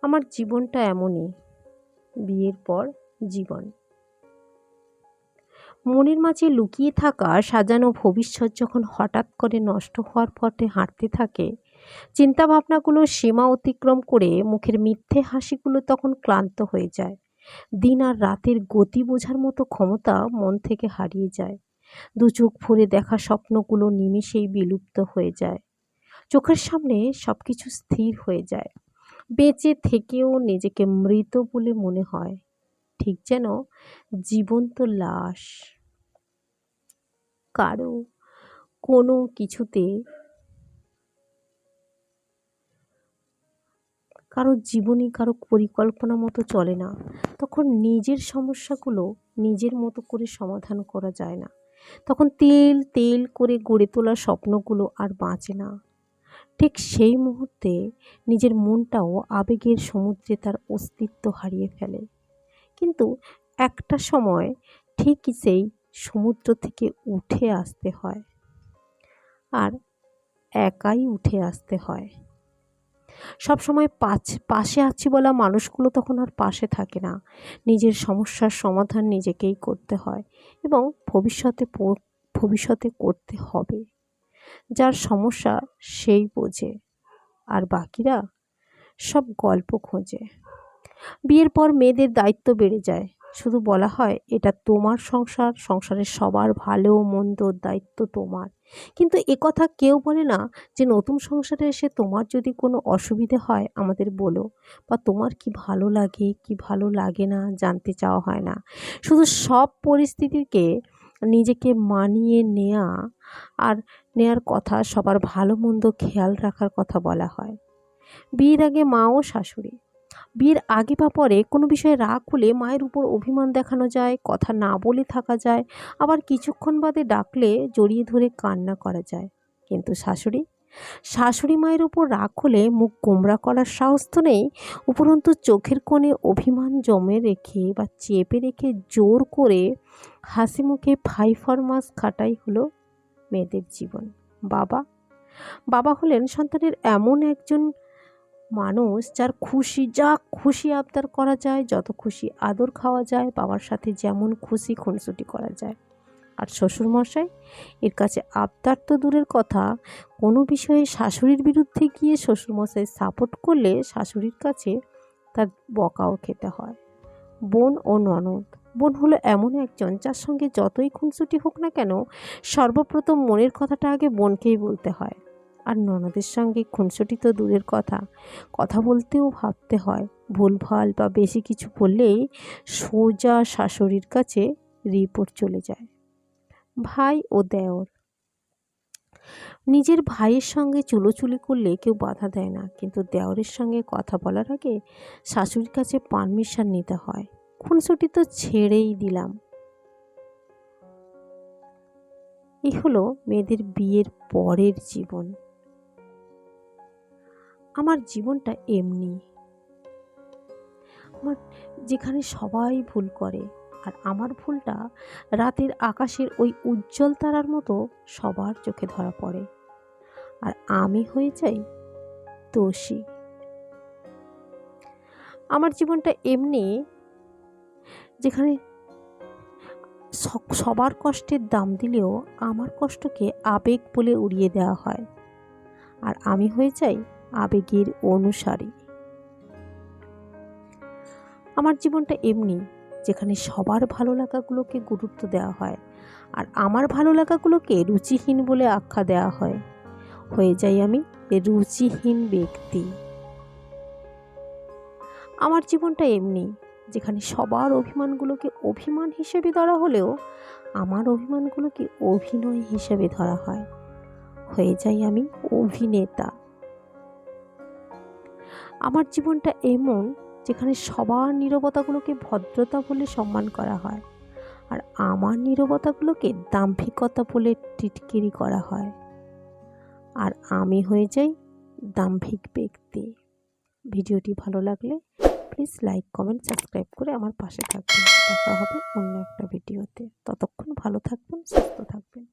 আমার জীবনটা এমনই, বিয়ের পর জীবন। মনের মাঝে লুকিয়ে থাকা সাজানো ভবিষ্যৎ যখন হঠাৎ করে নষ্ট হওয়ার পথে হাঁটতে থাকে, চিন্তাভাবনাগুলো সীমা অতিক্রম করে মুখের মিথ্যে হাসিগুলো তখন ক্লান্ত হয়ে যায়। দিন আর রাতের গতি বোঝার মতো ক্ষমতা মন থেকে হারিয়ে যায়। দু চোখ ভরে দেখা স্বপ্নগুলো নিমিষেই বিলুপ্ত হয়ে যায়। চোখের সামনে সবকিছু স্থির হয়ে যায়। বেঁচে থেকেও নিজেকে মৃত বলে মনে হয়, ঠিক যেন জীবন্ত লাশ। কারো কোনো কিছুতে, কারো জীবনই কারো পরিকল্পনা মতো চলে না। তখন নিজের সমস্যাগুলো নিজের মতো করে সমাধান করা যায় না। তখন তেল তেল করে গড়ে তোলা স্বপ্নগুলো আর বাঁচে না। ঠিক সেই মুহূর্তে নিজের মনটাও আবেগের সমুদ্রে তার অস্তিত্ব হারিয়ে ফেলে। কিন্তু একটা সময় ঠিকই সেই সমুদ্র থেকে উঠে আসতে হয়, আর একাই উঠে আসতে হয়। সবসময় পাশে আছি বলা মানুষগুলো তখন আর পাশে থাকে না। নিজের সমস্যার সমাধান নিজেকেই করতে হয়, এবং ভবিষ্যতে করতে হবে। যার সমস্যা সেই বোঝে, আর বাকিরা সব গল্প খোঁজে। বিয়ের পর মেয়েদের দায়িত্ব বেড়ে যায়। শুধু বলা হয়, এটা তোমার সংসার, সংসারের সবার ভালো মন্দর দায়িত্ব তোমার। কিন্তু একথা কেউ বলে না যে নতুন সংসারে এসে তোমার যদি কোনো অসুবিধে হয় আমাদের বলো, বা তোমার কি ভালো লাগে কি ভালো লাগে না জানতে চাওয়া হয় না। শুধু সব পরিস্থিতিকে নিজেকে মানিয়ে নেওয়া আর নেয়ার কথা, সবার ভালো মন্দ খেয়াল রাখার কথা বলা হয়। বিয়ের আগে মা ও শাশুড়ি, বিয়ের আগে বা পরে কোনো বিষয়ে রাগ হলে মায়ের উপর অভিমান দেখানো যায়, কথা না বলে থাকা যায়, আবার কিছুক্ষণ বাদে ডাকলে জড়িয়ে ধরে কান্না করা যায়। কিন্তু শাশুড়ি মায়ের উপর রাগ হলে মুখ গোমড়া করার সাহস তো নেই, উপরন্তু চোখের কোণে অভিমান জমে রেখে বা চেপে রেখে জোর করে হাসি মুখে ফাই ফরমাস খাটাই হলো মেয়েদের জীবন। বাবা বাবা হলেন সন্তানের এমন একজন মানুষ যার যা খুশি আবদার করা যায়, যত খুশি আদর খাওয়া যায়, বাবার সাথে যেমন খুশি খুনসুটি করা যায়। আর শ্বশুরমশাই, এর কাছে আবদার তো দূরের কথা, কোনো বিষয়ে শাশুড়ির বিরুদ্ধে গিয়ে শ্বশুরমশাই সাপোর্ট করলে শাশুড়ির কাছে তার বকাও খেতে হয়। বোন ও ননদ, বোন হলো এমন একজন যার সঙ্গে যতই খুনসুটি হোক না কেন, সর্বপ্রথম মনের কথাটা আগে বোনকেই বলতে হয়। আর ননদের সঙ্গে খুনসুটি তো দূরের কথা, কথা বলতেও ভাবতে হয়। ভুলভাল বা বেশি কিছু বললেই সোজা শাশুড়ির কাছে রিপোর্ট চলে যায়। ভাই ও দেওর, নিজের ভাইয়ের সঙ্গে চুলোচুলি করলে কেউ বাধা দেয় না, কিন্তু দেওরের সঙ্গে কথা বলার আগে শাশুড়ির কাছে পারমিশন নিতে হয়। খুনসুটি তো ছেড়েই দিলাম। এই হলো মেয়েদের বিয়ের পরের জীবন। আমার জীবনটা এমনি, আমার যেখানে সবাই ভুল করে, আর আমার ভুলটা রাতের আকাশের ওই উজ্জ্বল তারার মতো সবার চোখে ধরা পড়ে, আর আমি হয়ে যাই দোষী। আমার জীবনটা এমনি, যেখানে সবার কষ্টের দাম দিলেও আমার কষ্টকে আবেগ বলে উড়িয়ে দেওয়া হয়, আর আমি হয়ে যাই আবেগের অনুসারী। আমার জীবনটা এমনি, যেখানে সবার ভালো লাগাগুলোকে গুরুত্ব দেওয়া হয়, আর আমার ভালো লাগাগুলোকে রুচিহীন বলে আখ্যা দেওয়া হয়। হয়ে যাই আমি রুচিহীন ব্যক্তি। আমার জীবনটা এমনি, যেখানে সবার অভিমানগুলোকে অভিমান হিসেবে ধরা হলেও আমার অভিমানগুলোকে অভিনয় হিসেবে ধরা হয়। হয়ে যাই আমি অভিনেতা। আমার জীবনটা এমন, যেখানে সবার নীরবতাগুলোকে ভদ্রতা বলে সম্মান করা হয়, আর আমার নীরবতাগুলোকে দাম্ভিকতা বলে টিটকিরি করা হয়, আর আমি হয়ে যাই দাম্ভিক ব্যক্তি। ভিডিওটি ভালো লাগলে প্লিজ লাইক কমেন্ট সাবস্ক্রাইব করে আমার পাশে থাকবেন। দেখা হবে অন্য একটা ভিডিওতে। ততক্ষণ ভালো থাকবেন, সুস্থ থাকবেন।